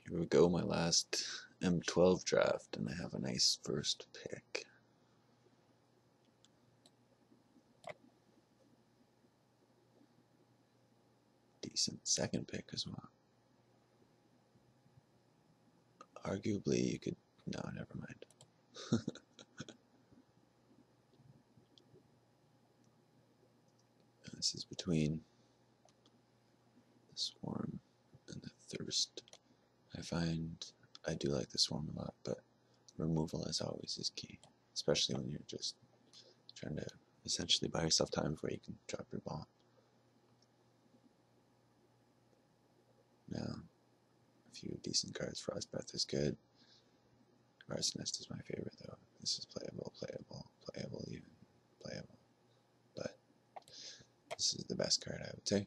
Here we go, my last m12 draft, and I have a nice first pick. Decent second pick as well. Arguably, you could... no, never mind. This is between the Swarm and the Thirst. I find I do like the Swarm a lot, but removal as always is key, especially when you're just trying to essentially buy yourself time before you can drop your ball. Now, a few decent cards. Frostbreath is good. Arsonist is my favorite though. This is playable, even playable. But this is the best card, I would say.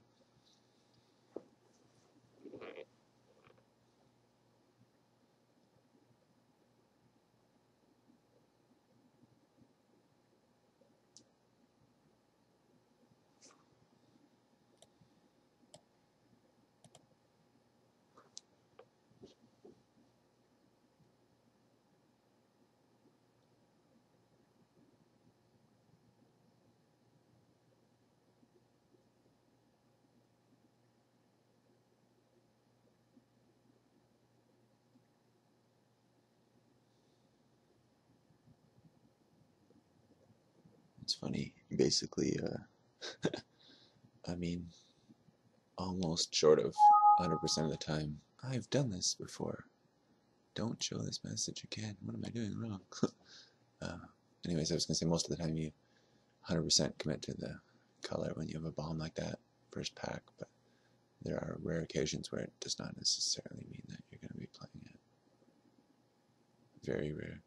It's funny, basically, I mean, almost short of 100% of the time, I've done this before. Don't show this message again. What am I doing wrong? Anyways, I was going to say most of the time you 100% commit to the color when you have a bomb like that, first pack, but there are rare occasions where it does not necessarily mean that you're going to be playing it. Very rare.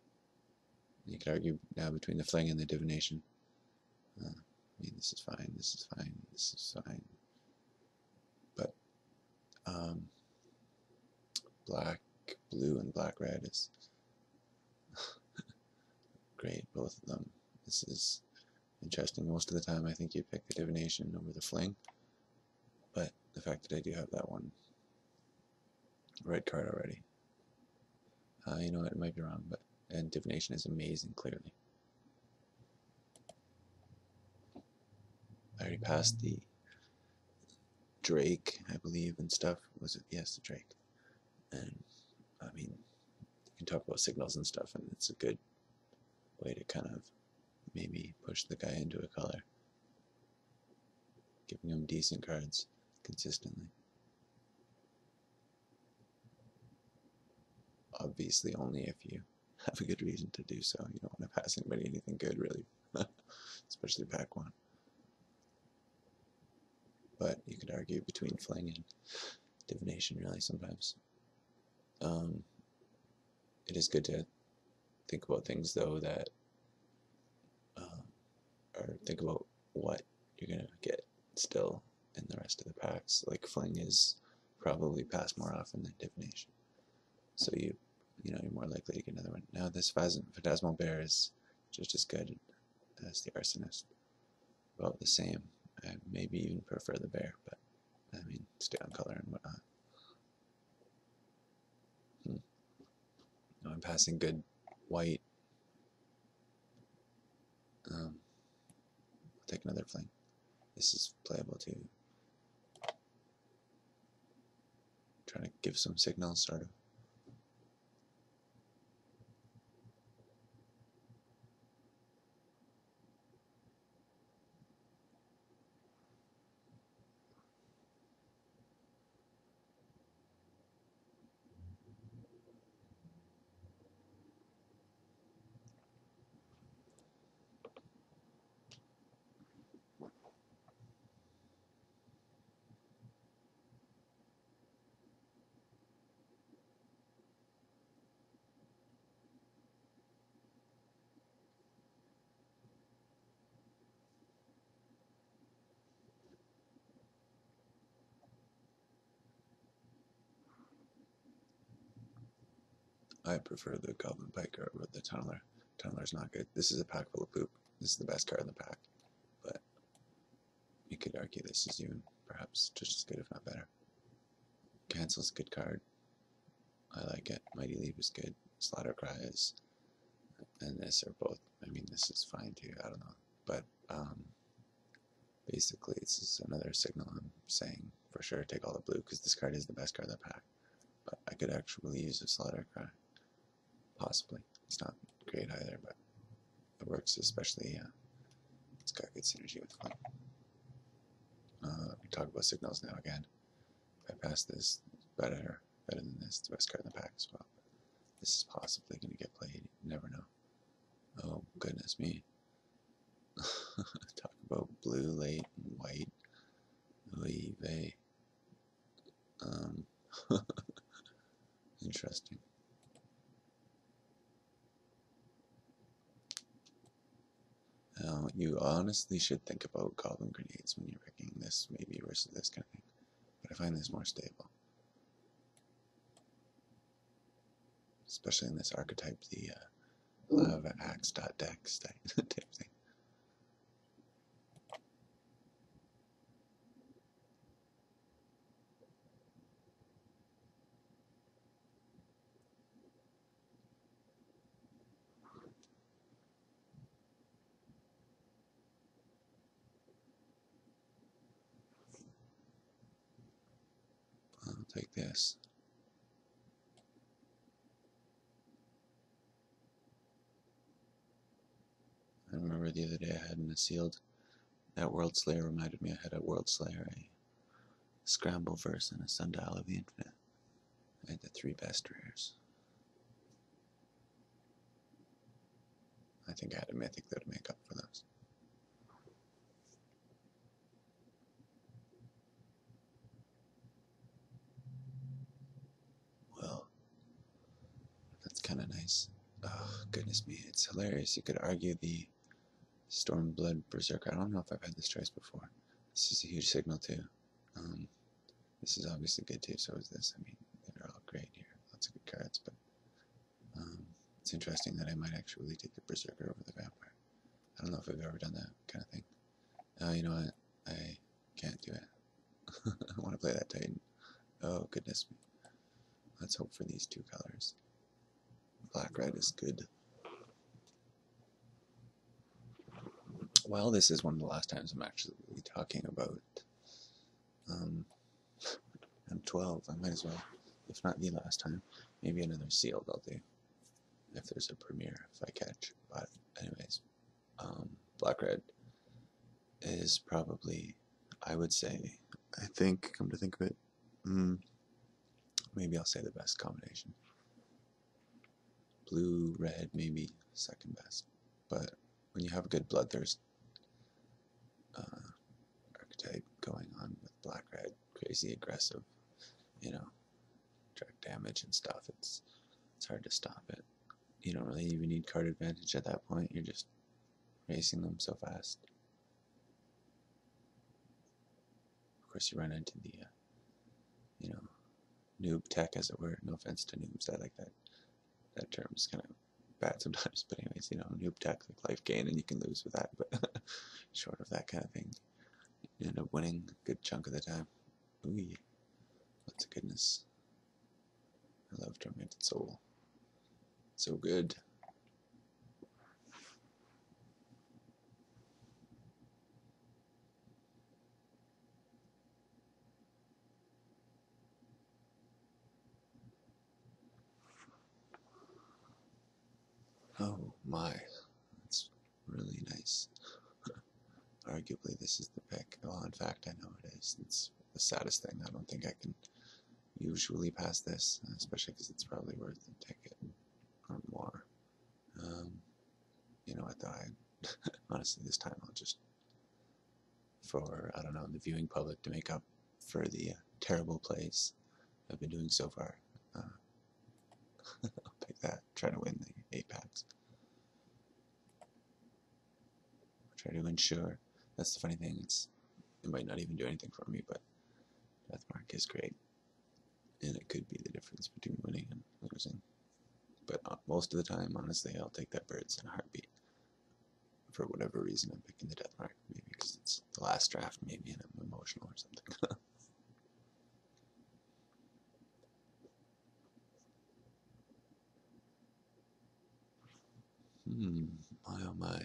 You could argue now between the Fling and the Divination. I mean, this is fine, this is fine, this is fine. But black, blue, and black, red is great, both of them. This is interesting. Most of the time I think you pick the Divination over the Fling, but the fact that I do have that one red card already, you know what, it might be wrong, but and Divination is amazing, clearly. I already passed the Drake, I believe, and stuff. Was it? Yes, the Drake. And I mean, you can talk about signals and stuff, and it's a good way to kind of maybe push the guy into a color, giving him decent cards consistently. Obviously, only if you have a good reason to do so. You don't want to pass anybody anything good, really, especially pack one. But you could argue between Fling and Divination, really, sometimes. It is good to think about things, though, that or think about what you're going to get still in the rest of the packs. Like, Fling is probably passed more often than Divination, so you're more likely to get another one. Now this Phantasmal Bear is just as good as the Arsonist, about the same. I maybe even prefer the Bear, but I mean, stay on color and whatnot. Now I'm passing good white. I'll take another Fling. This is playable too. Trying to give some signals, sort of. I prefer the Goblin Piker over the Tunneler. Tunneler's not good. This is a pack full of poop. This is the best card in the pack. But you could argue this is even perhaps just as good, if not better. Cancel's a good card. I like it. Mighty Leap is good. Slaughter Cry is, and this are both. I mean, this is fine too. I don't know, but basically, it's just another signal I'm saying for sure take all the blue because this card is the best card of the pack. But I could actually use a Slaughter Cry, possibly. It's not great either, but it works. Especially, it's got good synergy with Flame. We talk about signals now again. If I pass this, better than this. It's the best card in the pack as well. This is possibly going to get played. You never know. Oh, goodness me. Talk about blue late and white. Oy vey. Interesting. Now, you honestly should think about Goblin Grenades when you're picking this maybe versus this kind of thing. But I find this more stable. Especially in this archetype, the lava axe.dex type thing. I'll take this. I remember the other day I had in a sealed, that World Slayer reminded me I had a World Slayer, a Scramble Verse, and a Sundial of the Infinite. I had the 3 best rares. I think I had a Mythic though to make up for those. Well, that's kind of nice. Oh, goodness me, it's hilarious. You could argue the Stormblood Berserker. I don't know if I've had this choice before. This is a huge signal too. This is obviously good too, so is this. I mean, they're all great here. Lots of good cards, but it's interesting that I might actually take the Berserker over the Vampire. I don't know if I've ever done that kind of thing. You know what? I can't do it. I want to play that Titan. Oh, goodness me. Let's hope for these 2 colors. Black-red is good. Well, this is one of the last times I'm actually talking about m12. I might as well, if not the last time, maybe another sealed I'll do. If there's a premiere, if I catch. But anyways, black-red is probably, I would say, I think, come to think of it, maybe I'll say the best combination. Blue, red, maybe second best. But when you have a good Bloodthirst archetype going on with black-red, crazy aggressive, you know, direct damage and stuff, it's hard to stop it. You don't really even need card advantage at that point. You're just racing them so fast. Of course, you run into the, you know, noob tech, as it were. No offense to noobs, I like that. That term is kind of bad sometimes, but anyways, you know, noob tech, like life gain, and you can lose with that, but short of that kind of thing, you end up winning a good chunk of the time. Ooh, lots of goodness. I love Tormented Soul. So good. Oh my, that's really nice. Arguably, this is the pick. Well, in fact, I know it is. It's the saddest thing. I don't think I can usually pass this, especially because it's probably worth a ticket or more. You know what, though, honestly, this time I'll just, for, I don't know, the viewing public to make up for the terrible plays I've been doing so far. I'll pick that, try to win the 8 packs. Try to ensure. That's the funny thing, it might not even do anything for me, but Deathmark is great. And it could be the difference between winning and losing. But most of the time, honestly, I'll take that Birds in a heartbeat. For whatever reason, I'm picking the Deathmark. Maybe because it's the last draft, maybe, and I'm emotional or something. My oh my.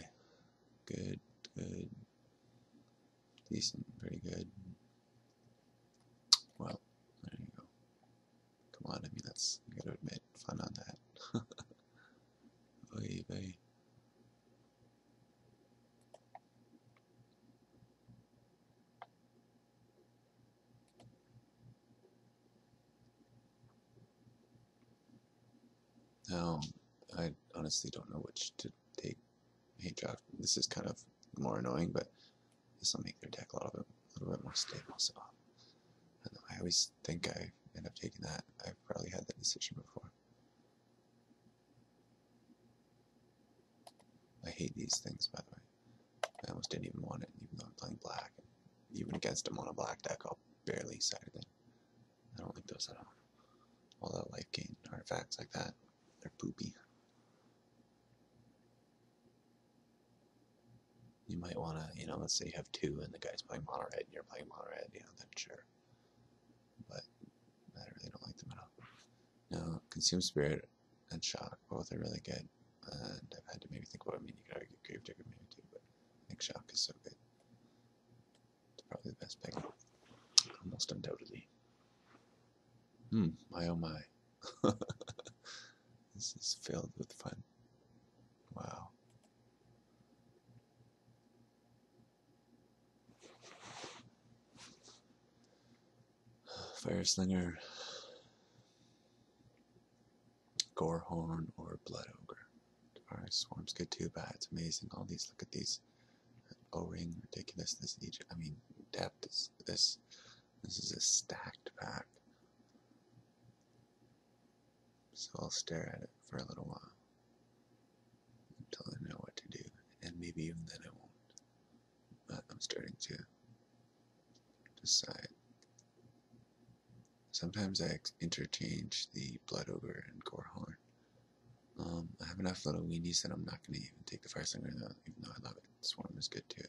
Good, good. Decent, pretty good. Well, there you go. Come on, I mean, that's, you gotta admit, fun on that. Oy vey. Now, I honestly don't know which to take. Hate draft. This is kind of more annoying, but this will make their deck a little bit more stable. So I always think I end up taking that. I've probably had that decision before. I hate these things, by the way. I almost didn't even want it, even though I'm playing black. Even against a mono black deck, I'll barely side it in. I don't like those at all. All that life gain artifacts like that, they're poopy. You might want to, you know, let's say you have two and the guy's playing mono red and you're playing mono red, you know, then sure. But I really don't like them at all. Now, Consume Spirit and Shock, both are really good. And I've had to maybe think about, I mean, you could argue Gravedigger maybe too, but I think Shock is so good. It's probably the best pick. Almost undoubtedly. My oh my. This is filled with fun. Wow. Fire Slinger, Gorehorn, or Blood Ogre. Alright, Swarm's good too, but it's amazing. All these, look at these. O-Ring, ridiculous. This Egypt, I mean, depth is this. This is a stacked pack. So I'll stare at it for a little while until I know what to do, and maybe even then I won't. But I'm starting to decide. Sometimes I interchange the Blood Ogre and Gorehorn. I have enough little weenies that I'm not going to even take the Fire Slinger, even though I love it. Swarm is good too.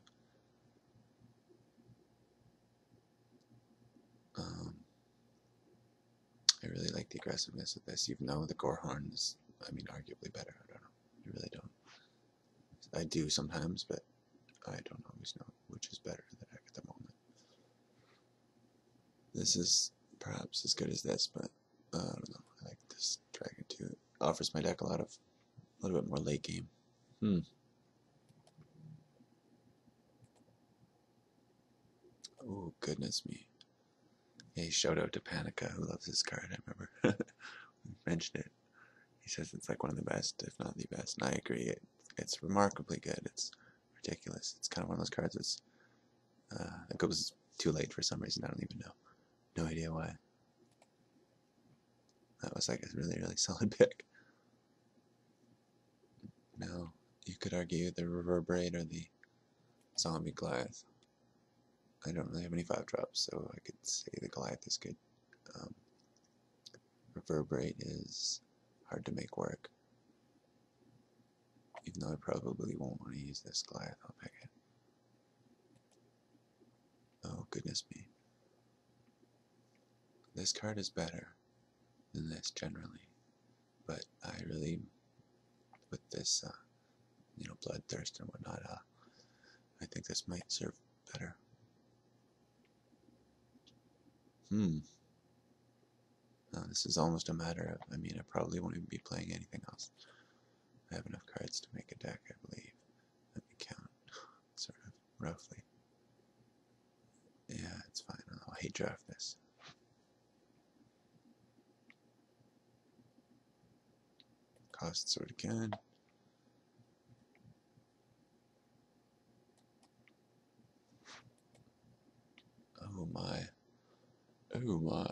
I really like the aggressiveness of this, even though the Gorehorn is, I mean, arguably better. I don't know. I really don't. I do sometimes, but I don't always know which is better the deck at the moment. This is perhaps as good as this, but I don't know. I like this Dragon too. It offers my deck a little bit more late game. Oh, goodness me. Hey, shout out to Panica, who loves this card, I remember. We mentioned it. He says it's like one of the best, if not the best, and I agree. It's remarkably good. It's ridiculous. It's kind of one of those cards that's, it goes too late for some reason. I don't even know. No idea why. That was like a really, really solid pick. Now, you could argue the Reverberate or the Zombie Goliath. I don't really have any 5-drops, so I could say the Goliath is good. Reverberate is hard to make work. Even though I probably won't want to use this Goliath, I'll pick it. Oh, goodness me. This card is better than this generally, but I really, with this, you know, Bloodthirst and whatnot, I think this might serve better. This is almost a matter of, I mean, I probably won't even be playing anything else. I have enough cards to make a deck, I believe. Let me count, sort of, roughly. Yeah, it's fine. I'll hate draft this. Cost sword again. Oh my. Oh my.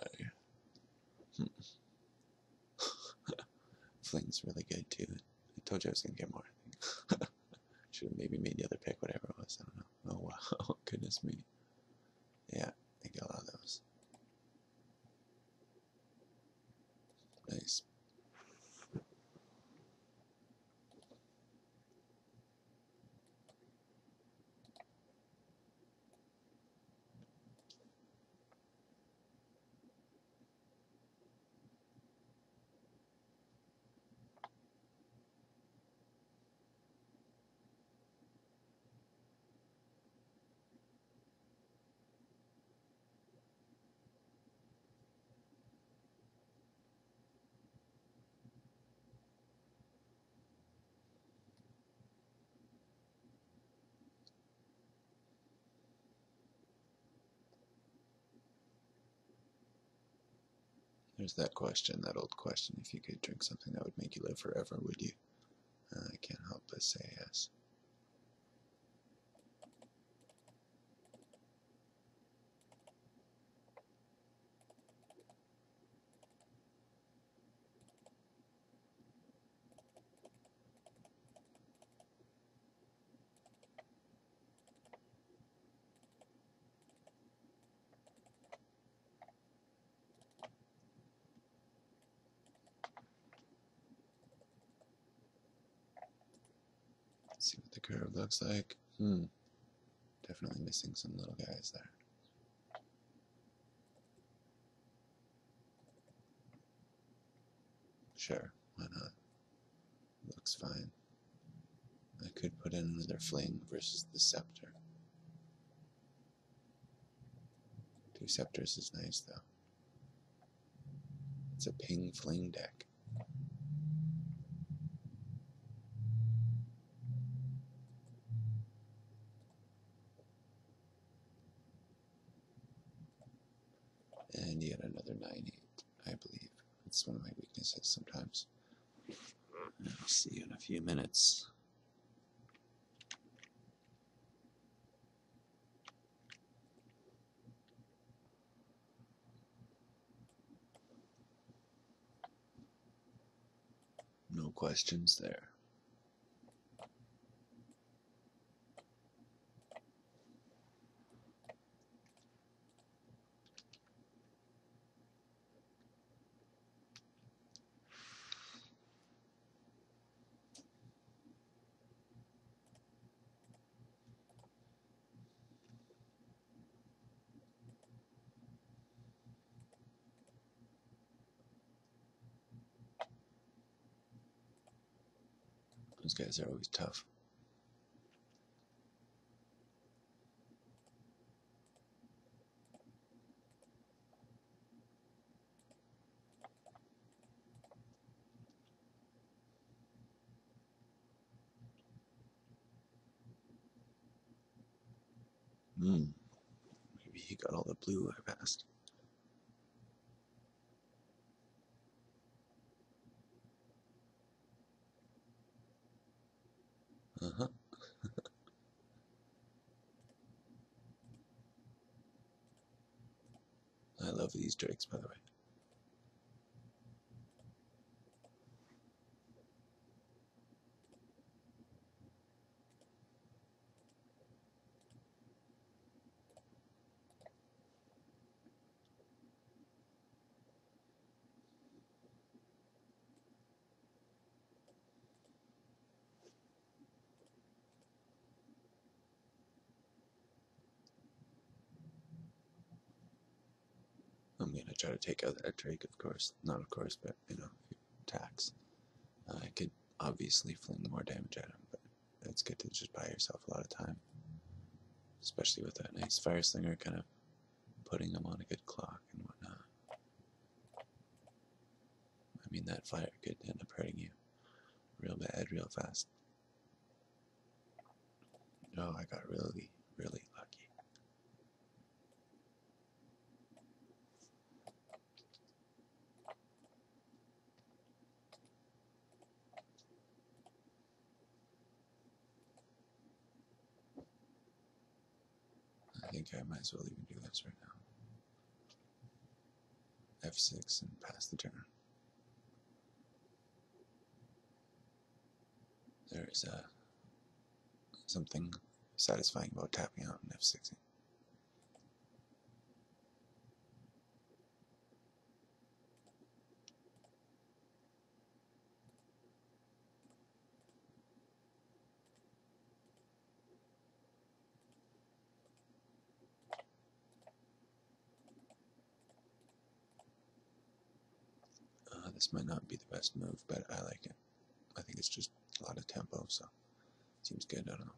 Fling's really good too. I told you I was gonna get more, I think. Should have maybe made the other pick, whatever it was. I don't know. Oh wow. Goodness me. Yeah, I get a lot of those. Nice. There's that question, that old question. If you could drink something that would make you live forever, would you? I can't help but say yes. Let's see what the curve looks like. Definitely missing some little guys there. Sure, why not? Looks fine. I could put in another fling versus the scepter. 2 scepters is nice though. It's a ping fling deck. And yet another 9-8, I believe. It's one of my weaknesses sometimes. I'll see you in a few minutes. No questions there. Those guys are always tough. Maybe he got all the blue I passed. Uh-huh. I love these drakes, by the way. I'm going to try to take out that drake, of course. Not of course, but, attacks. I could obviously fling more damage at him, but it's good to just buy yourself a lot of time. Especially with that nice fire slinger kind of putting him on a good clock and whatnot. I mean, that fire could end up hurting you real bad, real fast. Oh, I got really, really lucky. I think I might as well even do this right now. F6 and pass the turn. There's something satisfying about tapping out an F6. This might not be the best move, but I like it. I think it's just a lot of tempo, so it seems good. I don't know.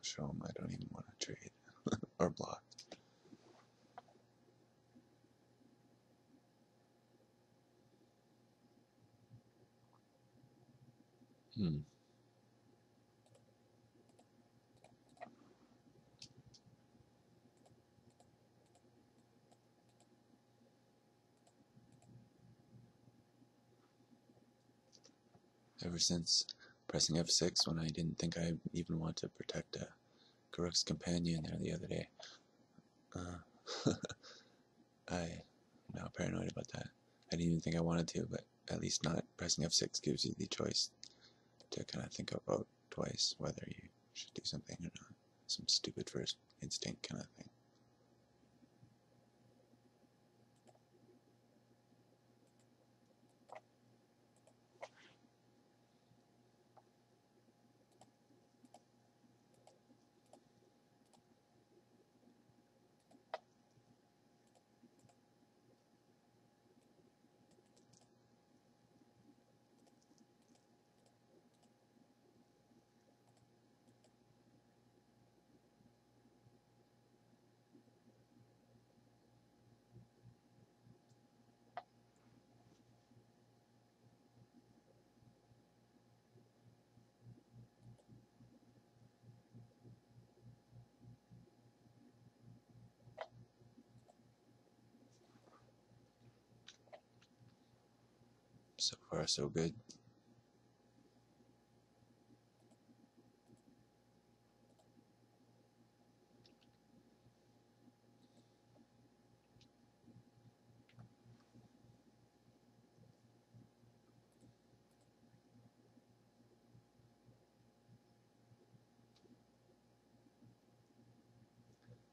Show him I don't even want to trade or block. Hmm. Ever since pressing F6 when I didn't think I even want to protect a Garruk's companion there the other day, I'm now paranoid about that. I didn't even think I wanted to, but at least not pressing F6 gives you the choice to kind of think about twice whether you should do something or not. Some stupid first instinct kind of thing. So far, so good.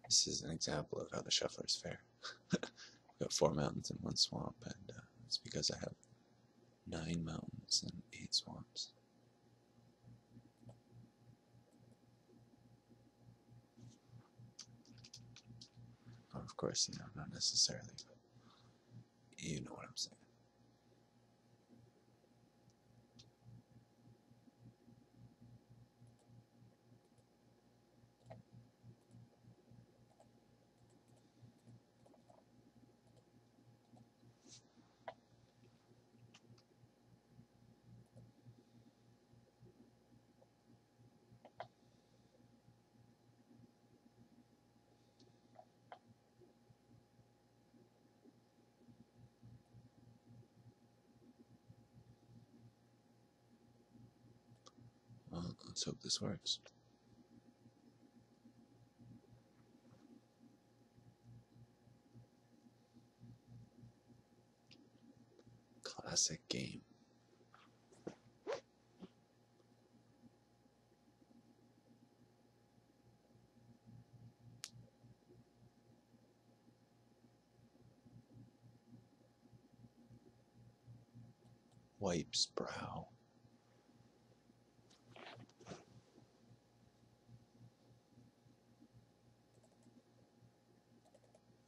This is an example of how the shufflers fare. I've got 4 mountains and 1 swamp, and it's because I have 9 mountains and 8 swamps. Oh, of course, not necessarily, but you know what I'm saying. Well, let's hope this works. Classic game. Wipes brow.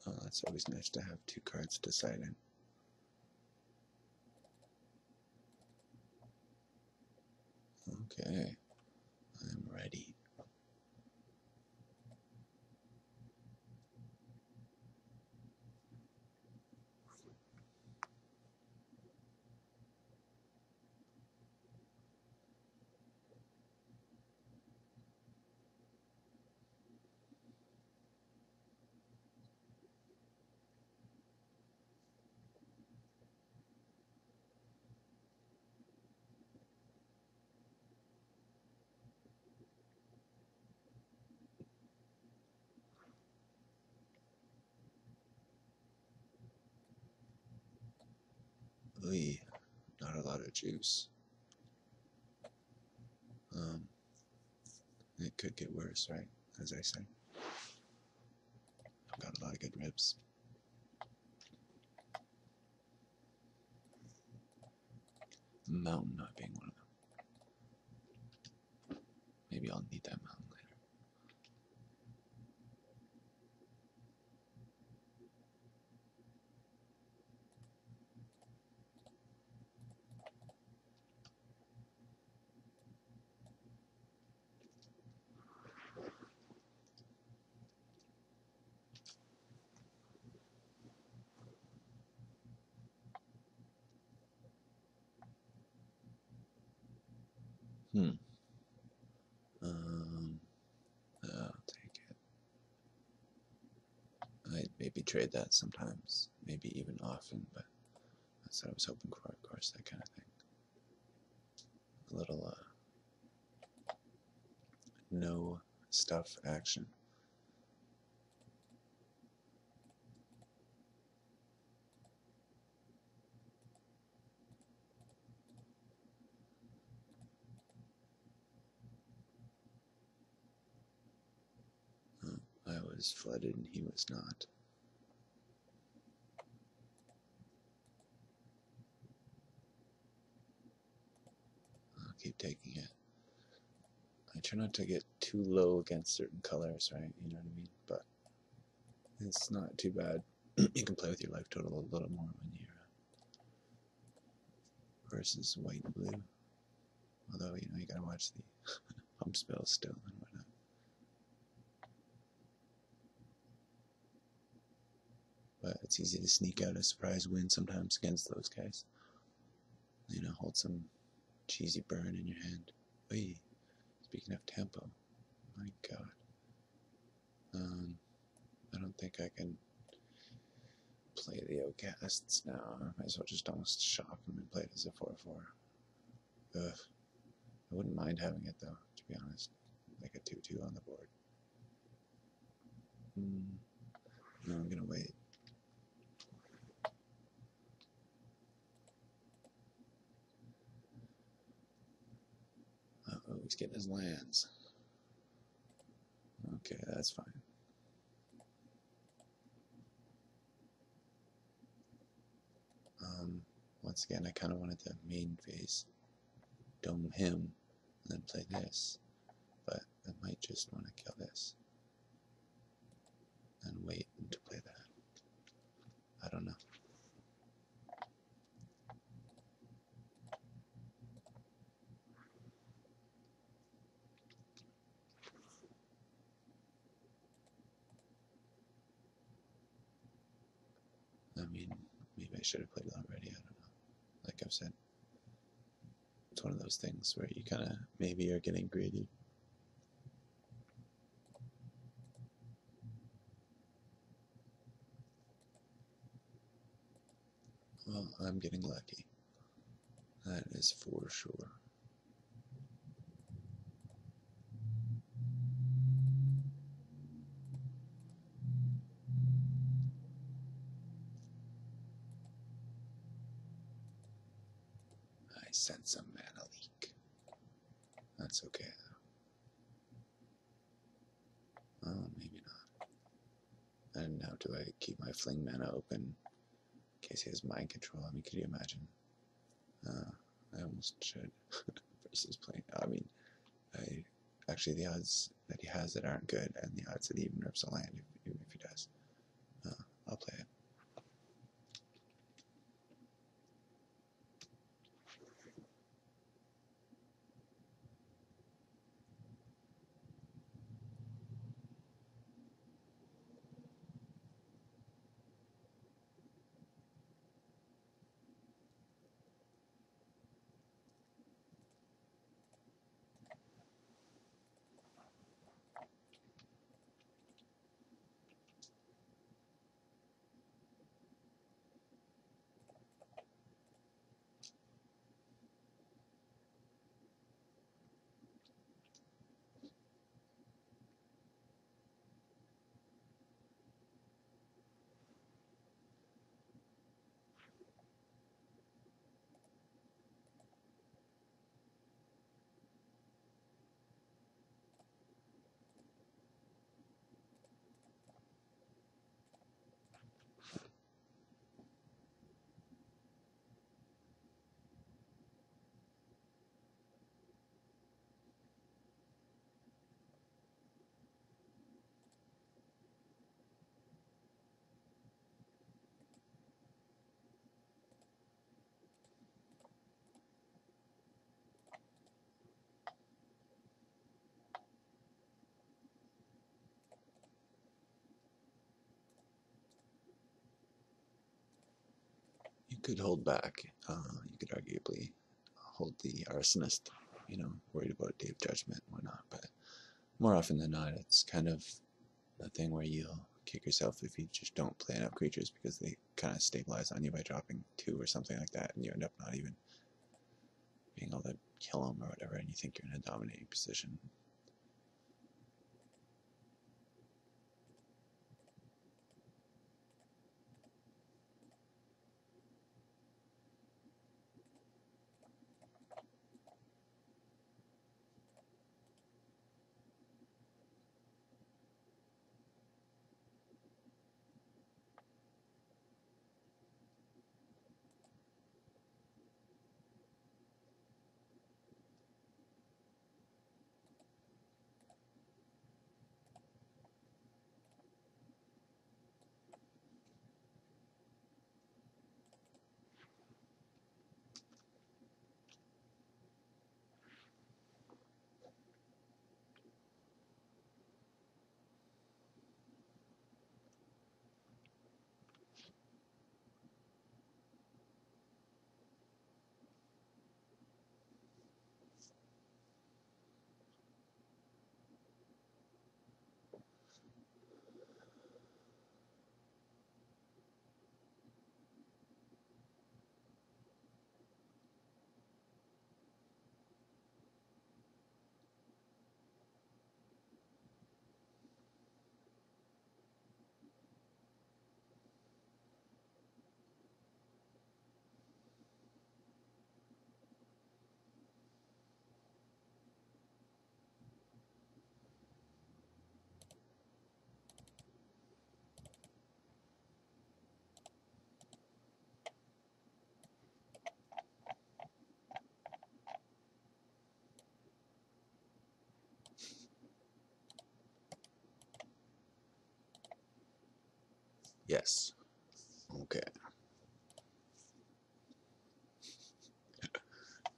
Oh, that's always nice to have 2 cards deciding. Okay, I'm ready. Ooh, not a lot of juice. It could get worse, right? As I say. I've got a lot of good ribs. Mountain not being one of them. Maybe I'll need that mountain later. I'll take it. I'd maybe trade that sometimes, maybe even often, but that's what I was hoping for, of course, that kind of thing. A little, no stuff action. I was flooded and he was not. I'll keep taking it. I try not to get too low against certain colors, right? You know what I mean? But it's not too bad. You can play with your life total a little more when you're versus white and blue. Although, you know, you gotta watch the pump spells still and whatnot. But it's easy to sneak out a surprise win sometimes against those guys. You know, hold some cheesy burn in your hand. Wait, speaking of tempo, my god. I don't think I can play the outcasts now. I might as well just almost shock them and play it as a 4-4. Ugh. I wouldn't mind having it though, to be honest. Like a 2-2 on the board. No, I'm gonna wait. Uh-oh, he's getting his lands. Okay, that's fine. Once again, I kind of wanted to main phase dome him and then play this, but I might just want to kill this and wait to play that. I don't know. I mean, maybe I should have played it already. I don't know. Like I've said, it's one of those things where you kind of maybe are getting greedy. Well, I'm getting lucky. That is for sure. I sense a mana leak. That's okay though. Oh, maybe not. And now do I keep my fling mana open in case he has mind control? I mean, could you imagine? I almost should versus playing. I mean, actually the odds that he has it aren't good, and the odds that he even rips a land, even if he does. I'll play it. You could hold back. You could arguably hold the Arsonist worried about Day of Judgment and whatnot. But more often than not, it's kind of a thing where you'll kick yourself if you just don't play enough creatures because they kind of stabilize on you by dropping 2 or something like that, and you end up not even being able to kill them or whatever, and you think you're in a dominating position. Yes. Okay.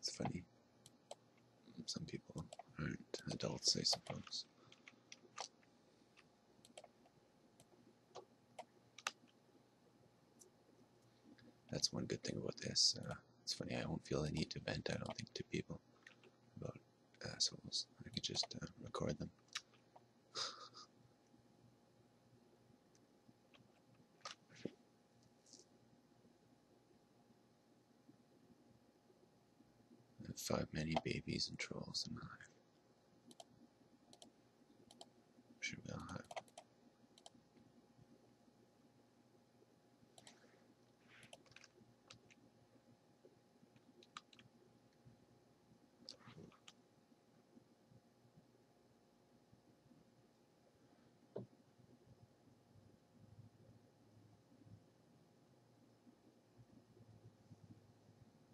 It's funny. Some people aren't adults, I suppose. That's one good thing about this. It's funny, I won't feel the need to vent, I don't think, to people about assholes. I could just record them. I have 5 many babies and trolls in my life. I'm sure we all have.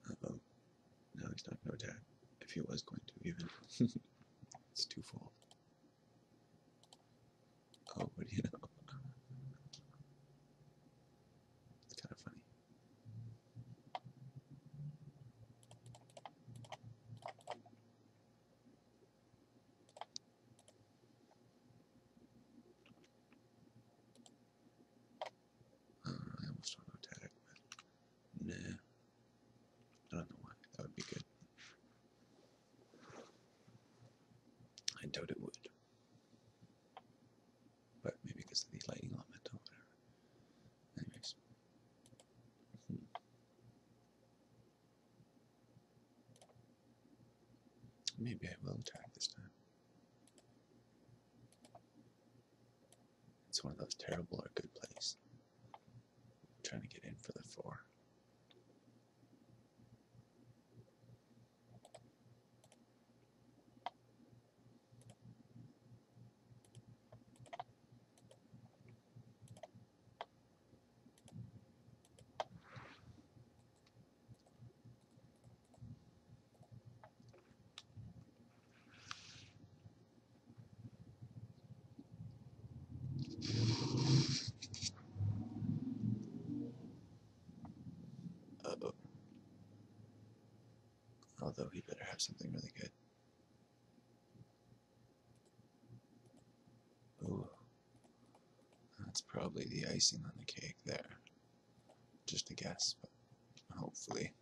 Uh-oh. No, he's not going to attack. If he was going to, even. It's twofold. Oh, what do you know? It's kind of funny. I almost want to attack, but nah. I don't know why. That would be good. I doubt it would. But maybe because of the lightning element or whatever. Anyways. Maybe I will attack this time. It's one of those terrible or good plays. I'm trying to get in for the 4. Uh-oh. Although he better have something really good. Ooh. That's probably the icing on the cake there. Just a guess, but hopefully.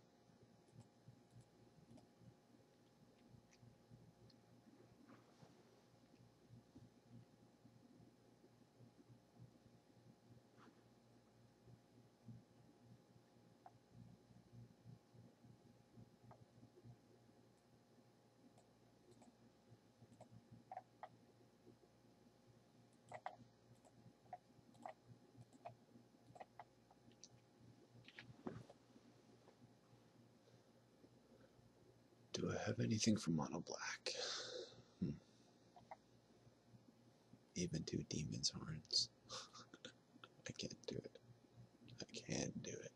Do I have anything for mono black? Even two demon's horns. I can't do it. I can't do it.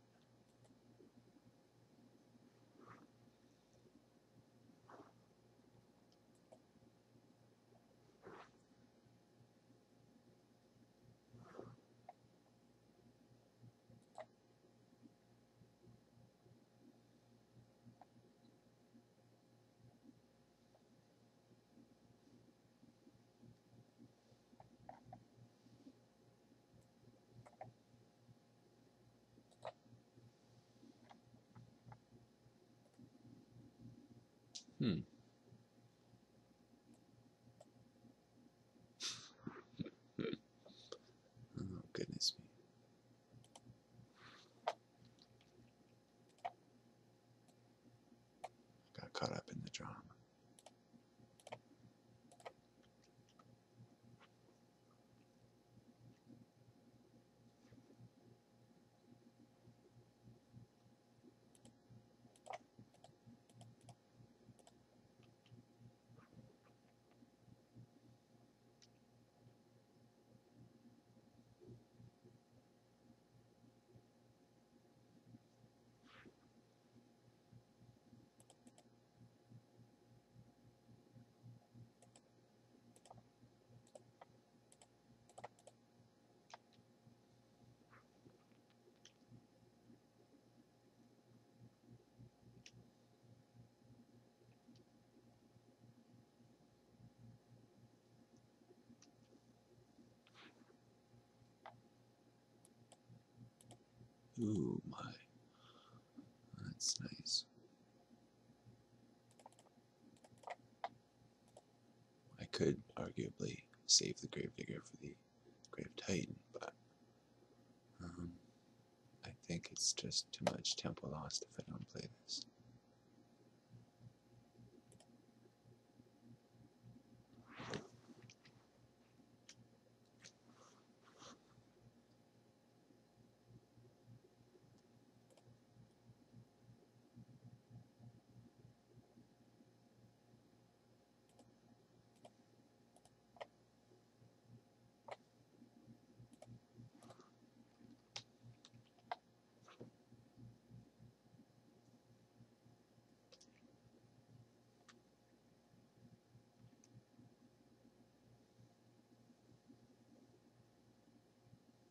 Oh, goodness me. Got caught up in the drama. Ooh, my. That's nice. I could arguably save the Gravedigger for the Grave Titan, but I think it's just too much tempo lost if I don't play this.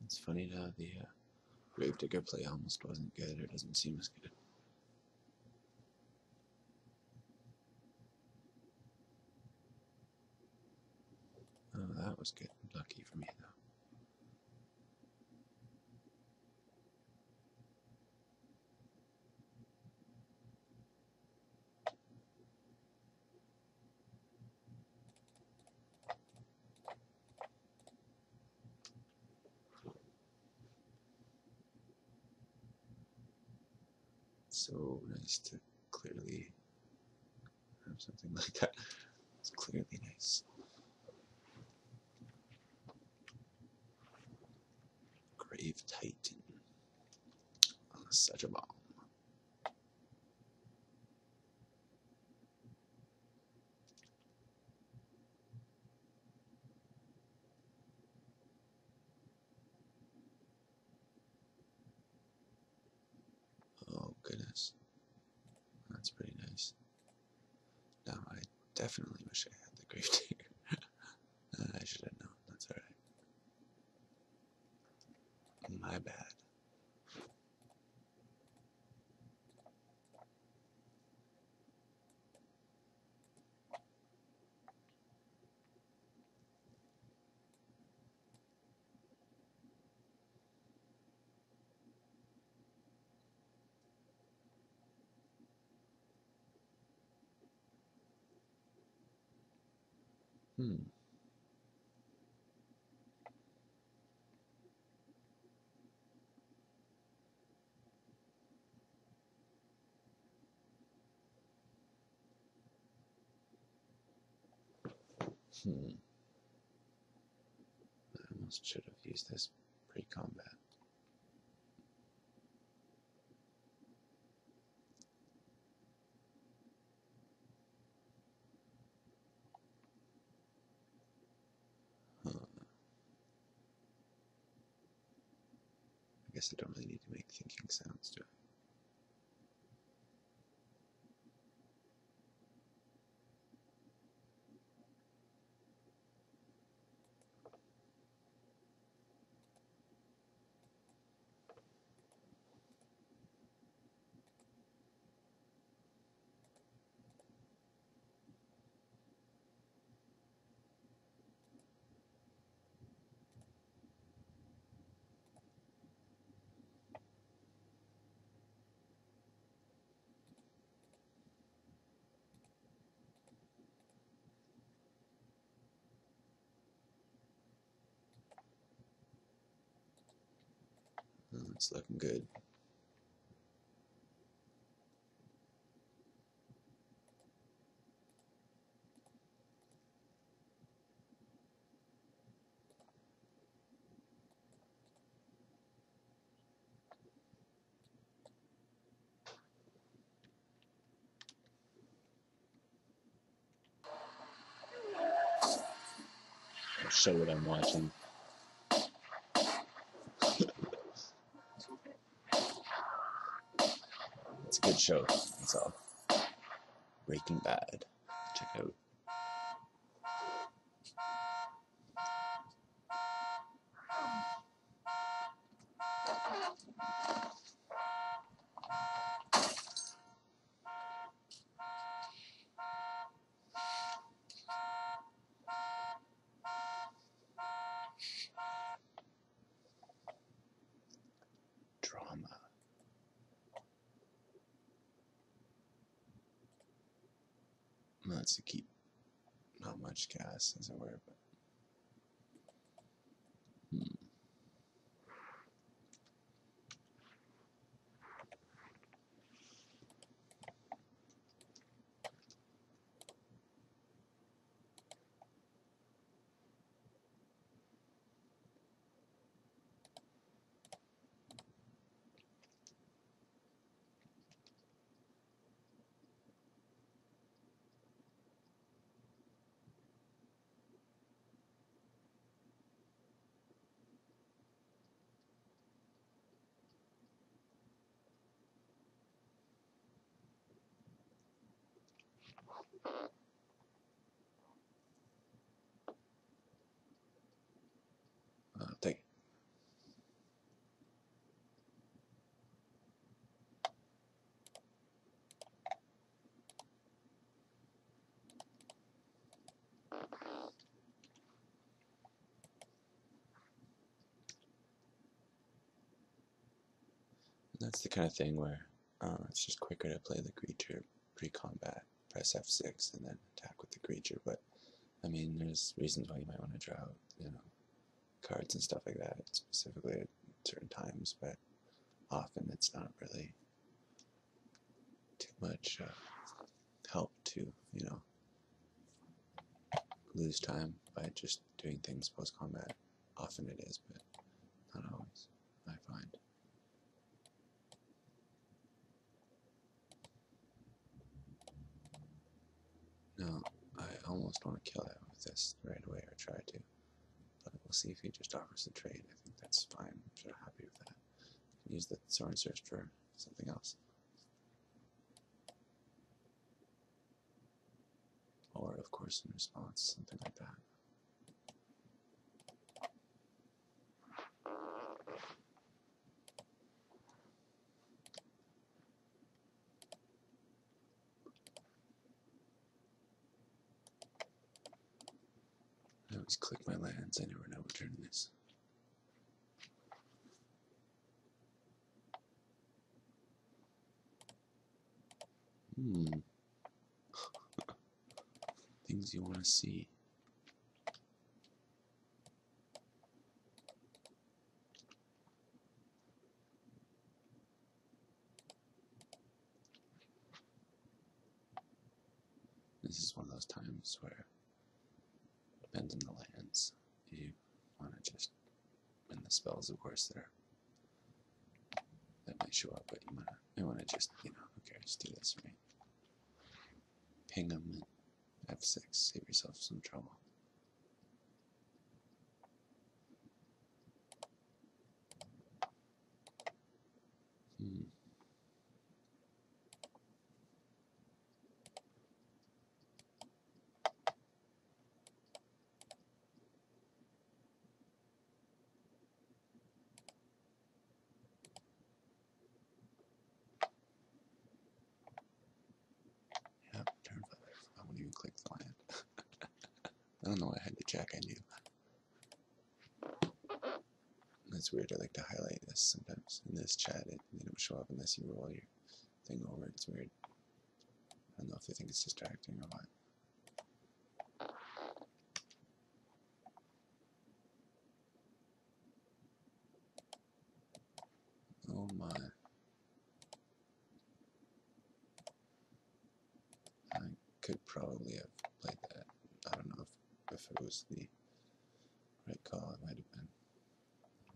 It's funny now, the Gravedigger play almost wasn't good, or doesn't seem as good. Oh, that was good. Lucky for me, though. So nice to clearly have something like that. It's clearly nice. Grave Titan. Oh, such a bomb. Oh, goodness. That's pretty nice. Now, I definitely wish I had the Gravedigger. I should have known. That's alright. My bad. I almost should have used this pre-combat. guess I don't really need to make thinking sounds, do I? It's looking good. I'll show what I'm watching. It's a good show, that's all. Breaking Bad. Check out. Drama. That's to keep not much gas, as it were, but take it. That's the kind of thing where it's just quicker to play the creature pre-combat, press F6, and then attack with the creature. But I mean, there's reasons why you might want to draw out, cards and stuff like that, specifically at certain times. But often it's not really too much help to, lose time by just doing things post-combat. Often it is, but not always, I find. No, I almost want to kill that with this right away, or try to. But we'll see if he just offers the trade. I think that's fine. I'm sort of happy with that. Use the Sorin Search for something else. Or, of course, in response, something like that. I always click my lands. I never know what turn it is. Things you want to see. This is one of those times where it depends on the lands. You want to just, and the spells, of course, that might show up, but you want to just, who cares, do this, right? Ping them and F6, save yourself some trouble. Hmm. Yep, turn 5. I wouldn't even click the land. I don't know why I had to check, I knew. That's weird, I like to highlight this sometimes. In this chat, they don't show up unless you roll your thing over. It's weird. I don't know if they think it's distracting or what. Oh my. I could probably have played that. I don't know if it was the right call. It might have been.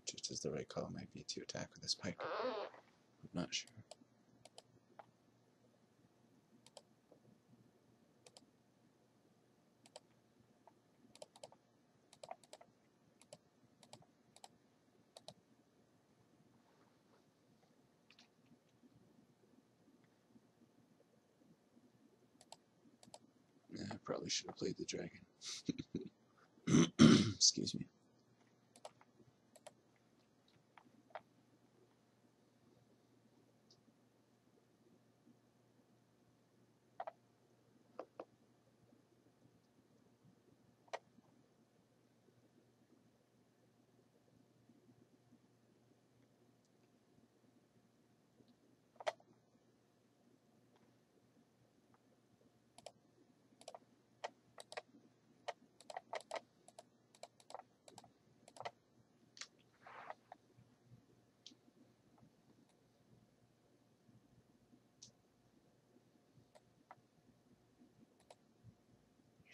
Just as the right call might be to attack with this pike. I'm not sure. Yeah, I probably should have played the dragon. Excuse me.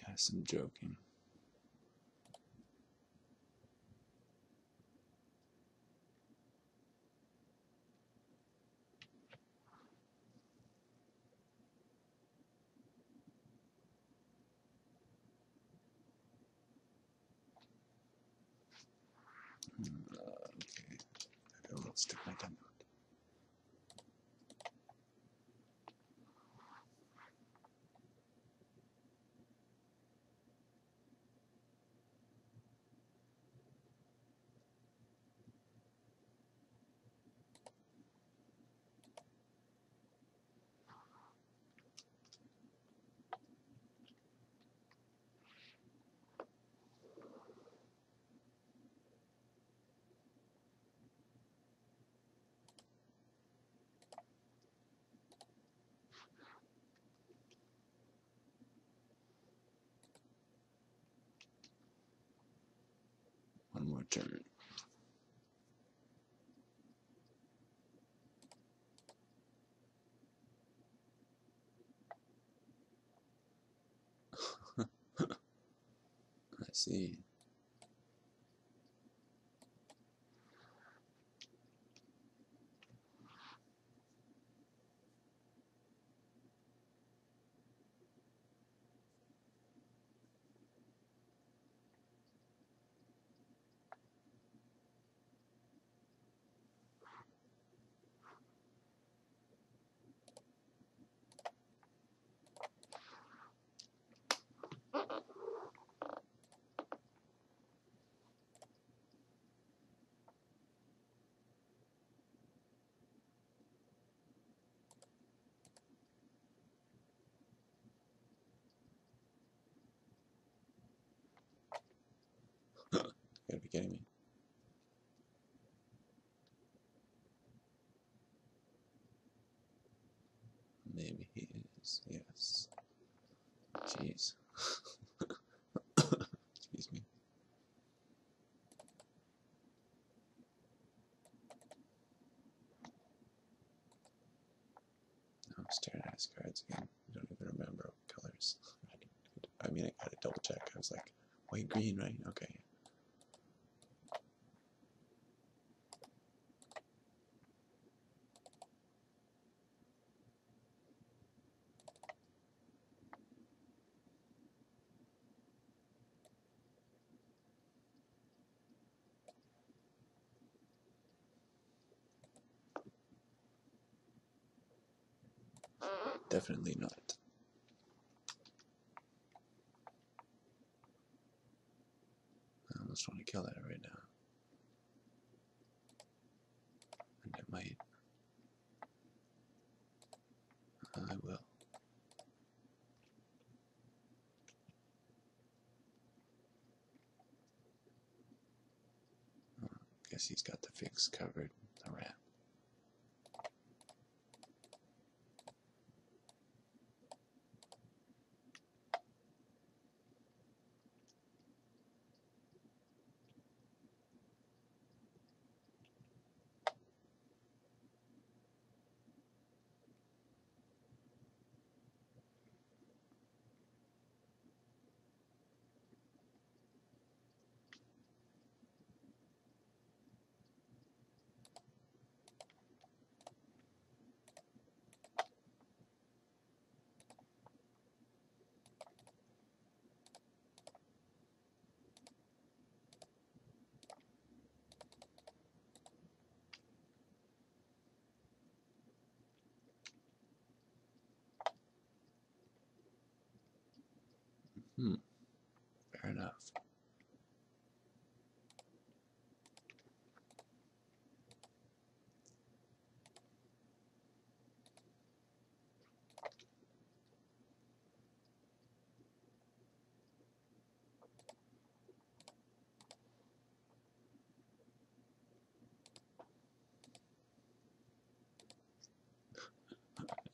Yes, I'm joking. Okay, I will stick my tongue out. One more turn. I see. You gotta be kidding me. Maybe he is, yes. Jeez. Excuse me. I'm staring at his cards again. I don't even remember what colors. I mean, I gotta double check. I was like, white, green, right? Okay. Definitely not. I almost want to kill that right now. And it might. I will. Guess he's got the fix covered. The rat. Fair enough.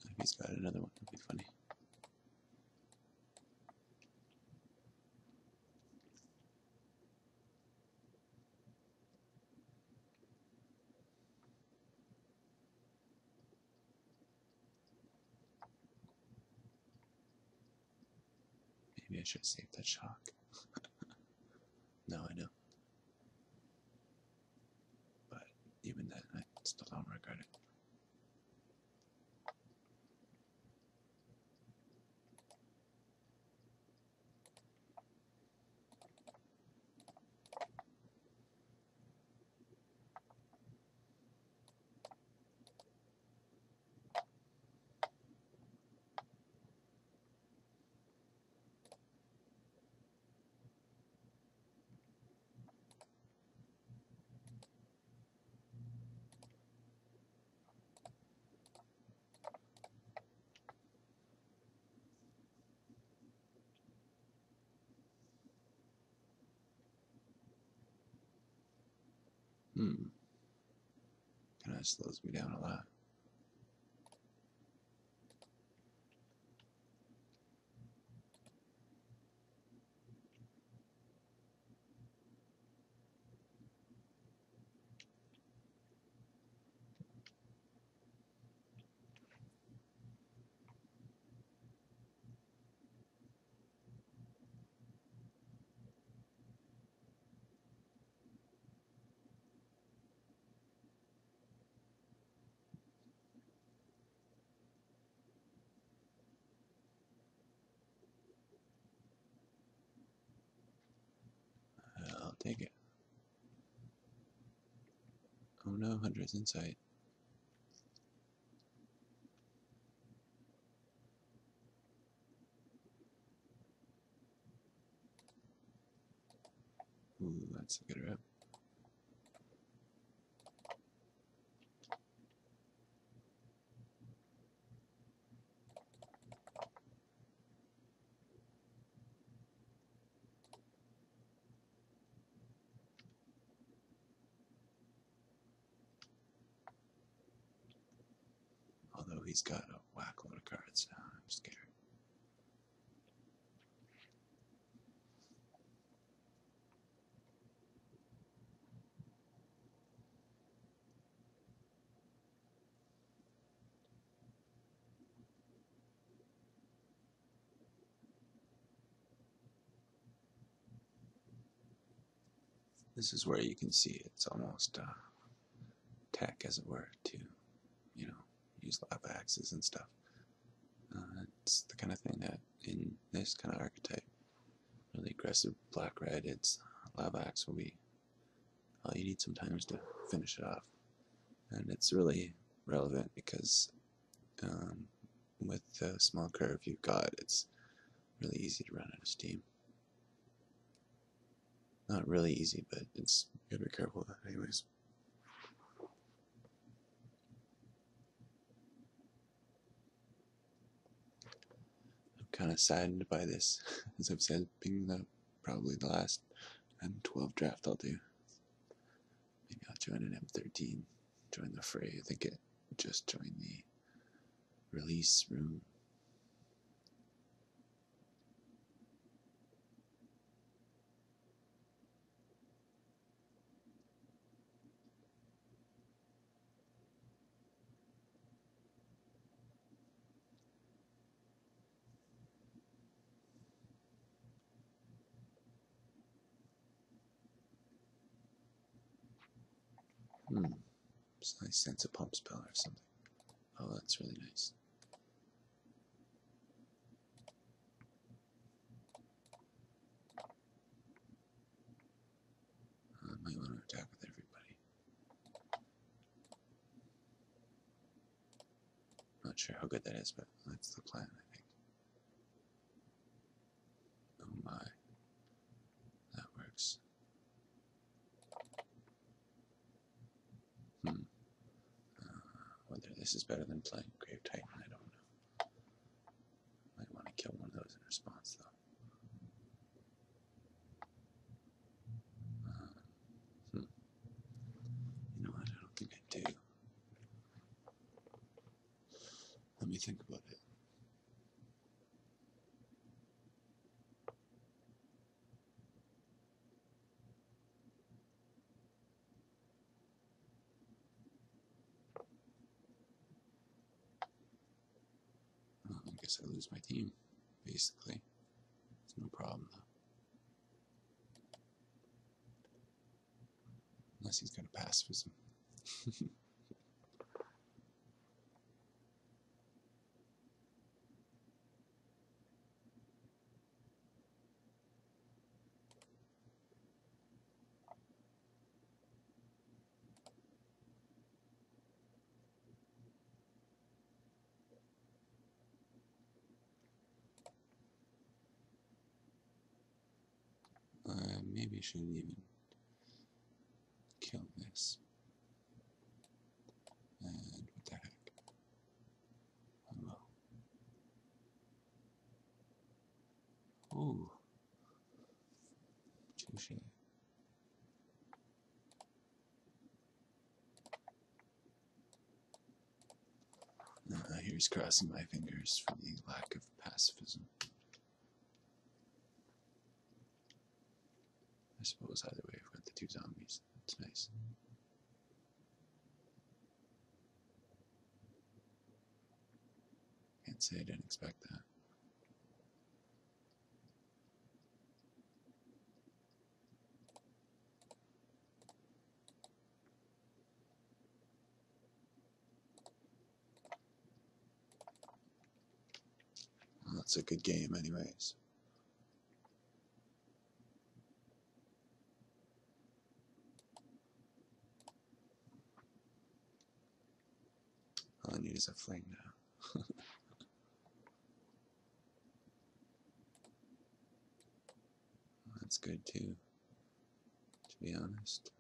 If he's got another one, that'd be funny. Maybe I should save that shock. No, I know. But even then, I still don't regret it. Kind of slows me down a lot. I'll take it. Oh no, Hunter's in sight. Ooh, that's a good rep. Although he's got a whack load of cards now, I'm scared. This is where you can see it's almost tech, as it were, to, you know, use lava axes and stuff. It's the kind of thing that in this kind of archetype, really aggressive black-red, it's lava axe will be all you need sometimes to finish it off. And it's really relevant because with the small curve you've got, it's really easy to run out of steam. Not really easy, but it's, you gotta be careful of that anyways. I'm kind of saddened by this, as I've said, being probably the last m12 draft I'll do. Maybe I'll join an m13, join the fray. I think it just joined the release room. It's a nice sense of pump spell or something. Oh, that's really nice. I might want to attack with everybody. Not sure how good that is, but that's the plan, I think. Oh my. That works. Whether this is better than playing Grave Titan, I don't know. Might want to kill one of those in response, though. You know what? I don't think I do. Let me think about it. Well, I guess I lose my team, basically. It's no problem, though. Unless he's got a pacifism. Maybe I shouldn't even kill this. And what the heck? Oh well. Ooh. Touche. Here's crossing my fingers for the lack of pacifism. I suppose either way I've got the two zombies. That's nice. Can't say I didn't expect that. Well, that's a good game anyways. All I need is a fling now. That's good too, to be honest.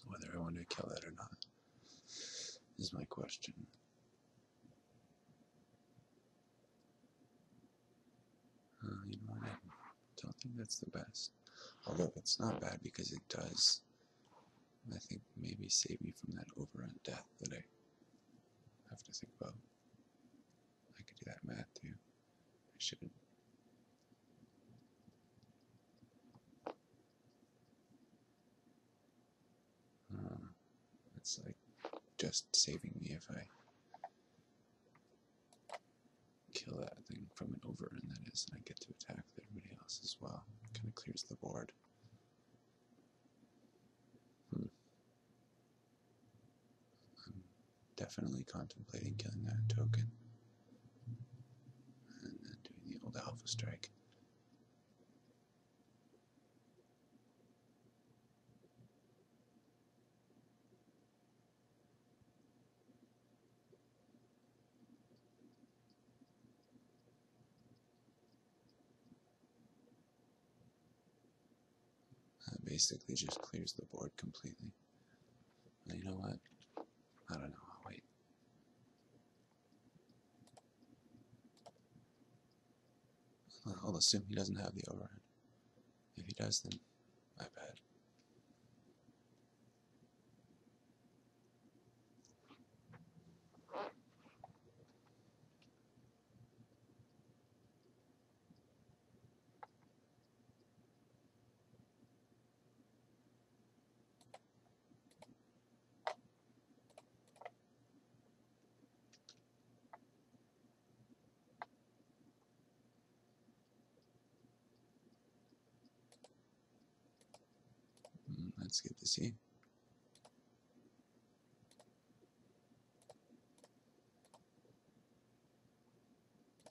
Whether I want to kill that or not is my question. You know what, I don't think that's the best. Although it's not bad because it does, I think, maybe save me from that overrun death that I have to think about. I could do that math too. I shouldn't. It's like just saving me if I kill that thing from an overrun, that is, and I get to attack everybody else as well. It kind of clears the board. I'm definitely contemplating killing that token and then doing the old alpha strike. basically just clears the board completely. And you know what? I don't know. I'll wait. I'll assume he doesn't have the override. If he does, then my bad. Let's get to see.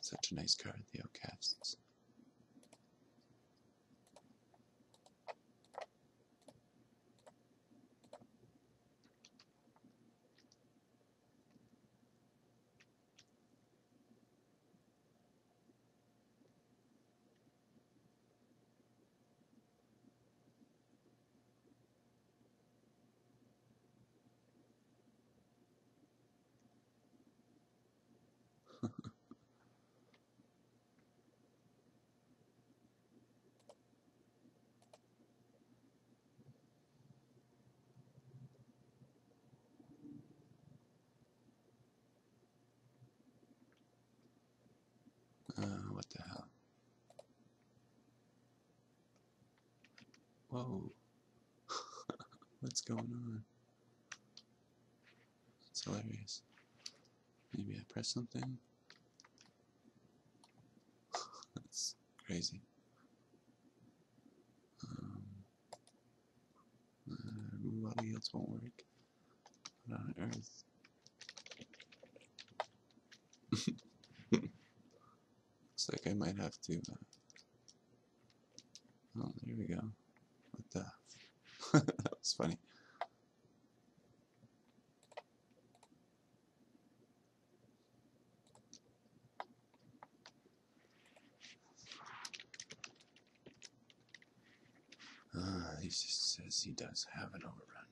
Such a nice card, the Outcasts. What the hell? Whoa. What's going on? It's hilarious. Maybe I press something? That's crazy. Remove auto yields won't work. What on earth? Looks like I might have to. Oh, there we go. What the? That was funny. He just says he does have an overrun.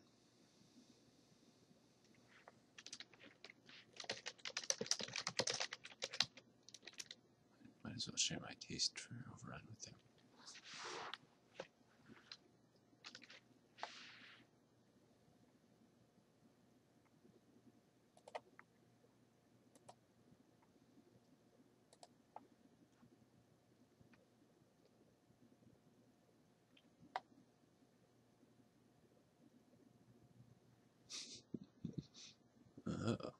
Might as well share my taste for overrun with him. Uh-oh.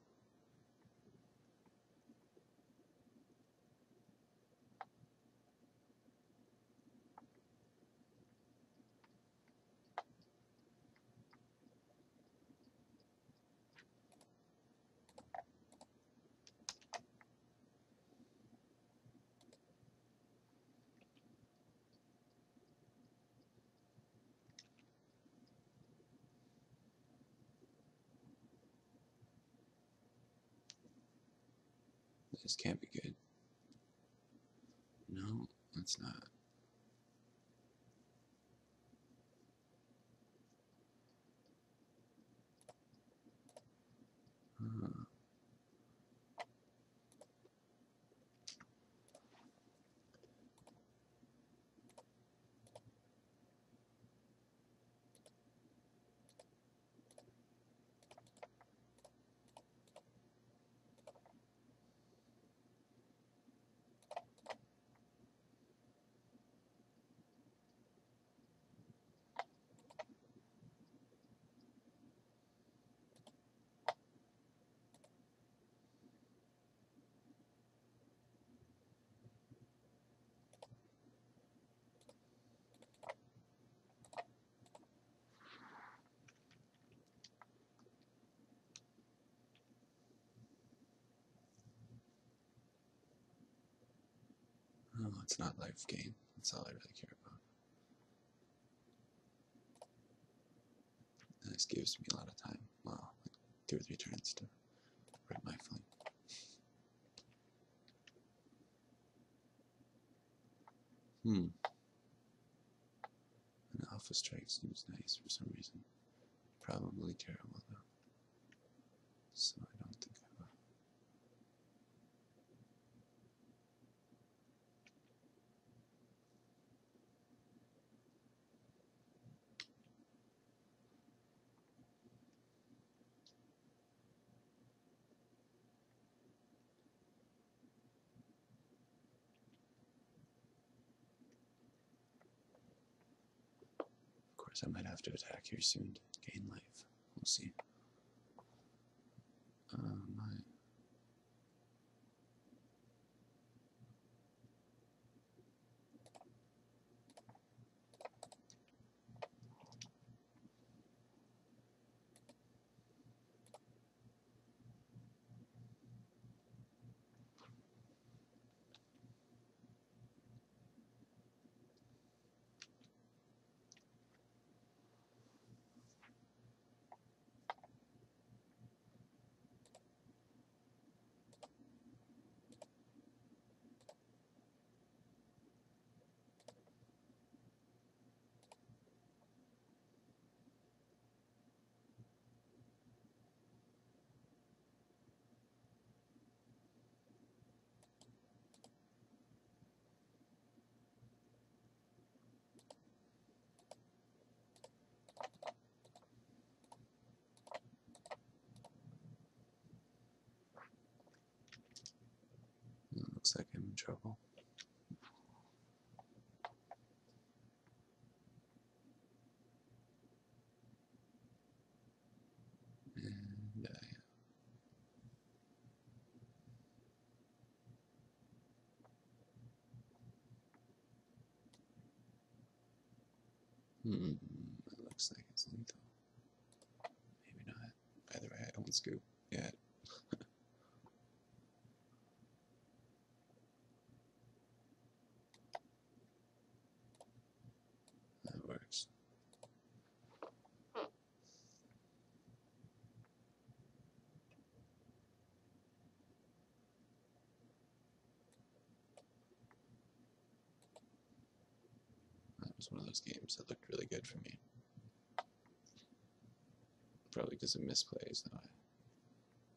This can't be good. No, it's not. Oh, it's not life gain. That's all I really care about. And this gives me a lot of time. Well, like 2 or 3 turns to rip my flame. Now Alpha Strike seems nice for some reason. Probably terrible though. So I don't think I will. Of course, I might have to attack here soon to gain life. We'll see. My looks like I'm in trouble. And it looks like it's lethal. Maybe not. Either way, I don't scoop yet. That works. That was one of those games that looked really good for me. Probably because of misplays, though.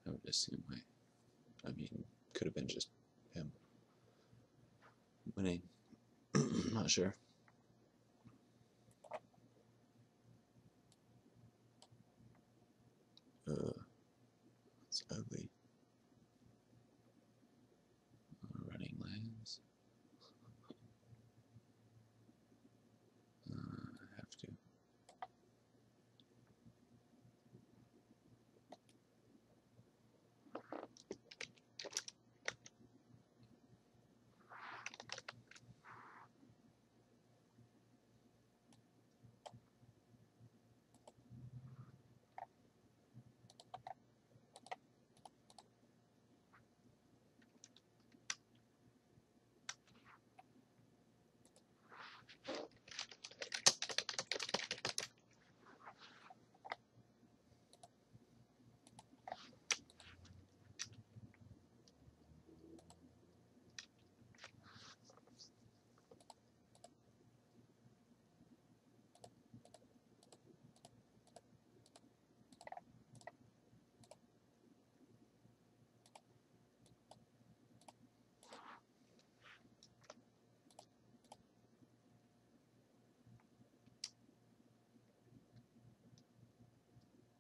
I would assume I mean, could have been just him winning. I'm not sure. It's ugly. Running lands. I have to.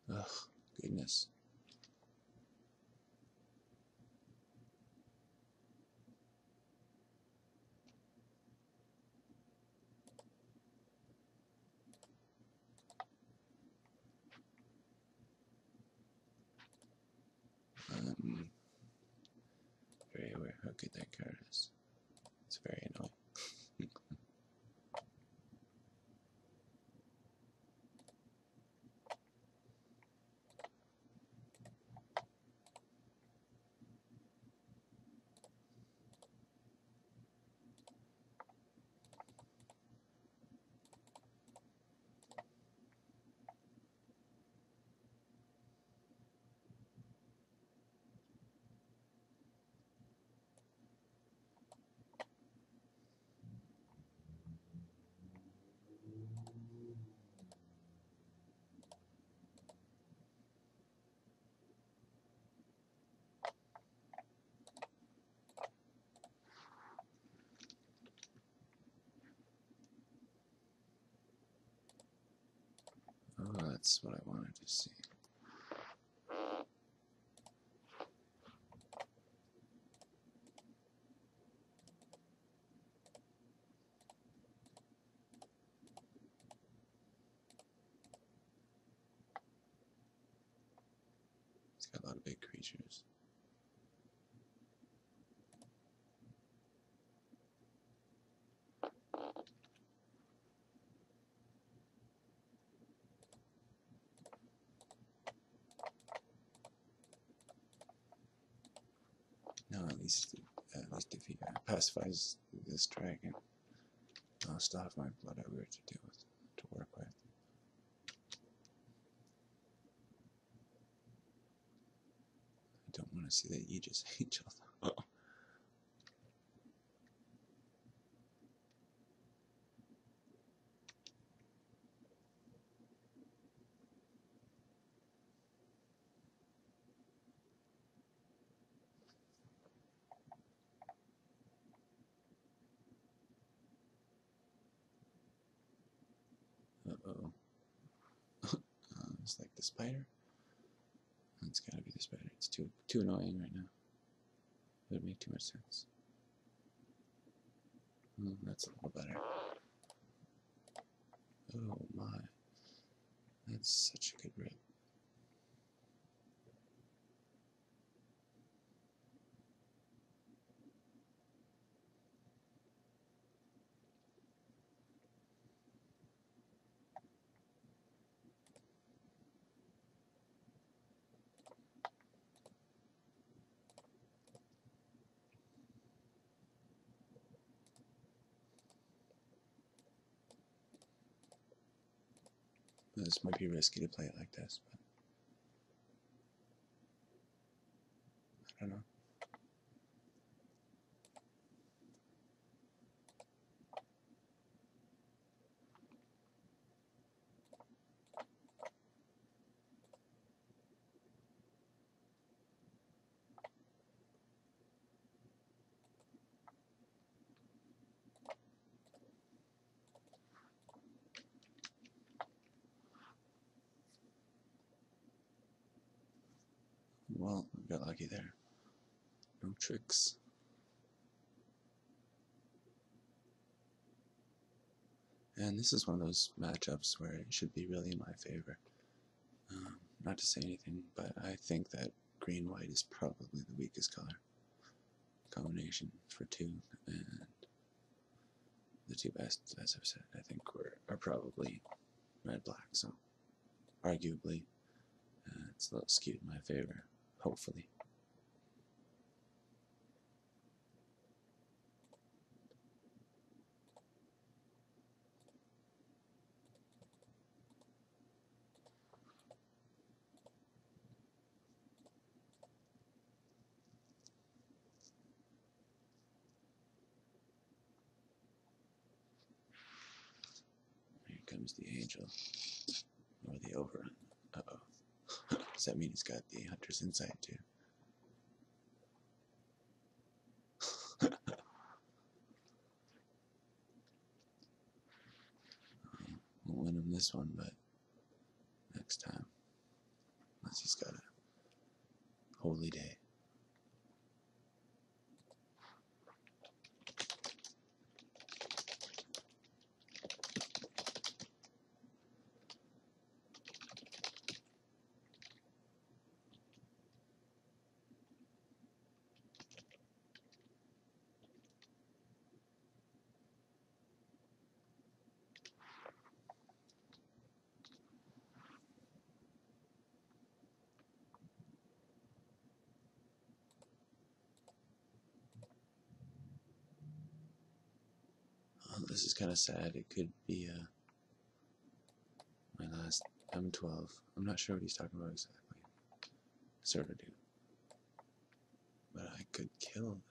Ugh, goodness. Very aware how good that card is. It's very annoying. That's what I wanted to see. It's got a lot of big creatures. No, at least if he pacifies this dragon, I'll still have my blood ogre to deal with, to work with. I don't want to see the Aegis Angel though. Uh-oh. It's like the spider. It's gotta be the spider. It's too annoying right now. It would make too much sense. That's a little better. Oh my. That's such a good rip. This might be risky to play it like this, but I don't know. Well, we got lucky there. No tricks. And this is one of those matchups where it should be really in my favor. Not to say anything, but I think that green-white is probably the weakest color combination for two, and the two best, as I've said, I think are probably red-black. So, arguably, it's a little skewed in my favor. Hopefully. Here comes the angel, or the overrun. Uh-oh. Does that mean he's got the hunter's insight too? Won't win him this one, but next time. Unless he's got a holy day. This is kind of sad. It could be my last m12. I'm not sure what he's talking about exactly. Sort of do. But I could kill that.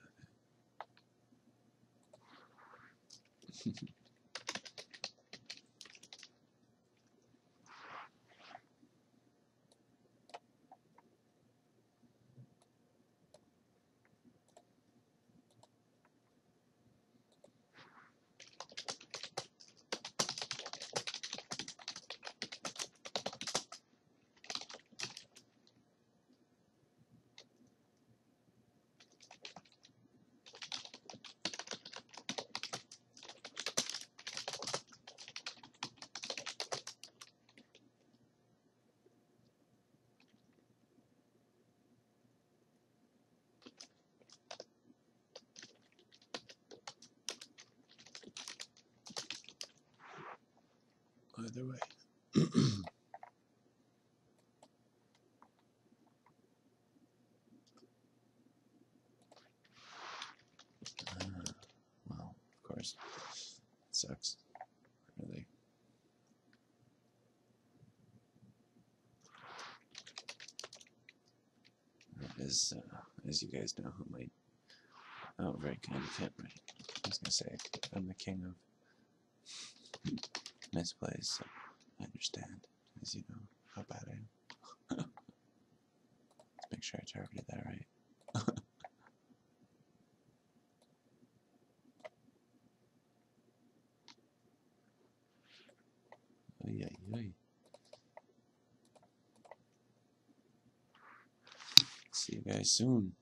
either way. Well, of course, it sucks. Really. As you guys know, who might. Oh, very kind of him, right? I was gonna say, I'm the king of misplays, so I understand, as you know, how bad I am. Let's make sure I targeted that right. Oy, oy, oy. See you guys soon.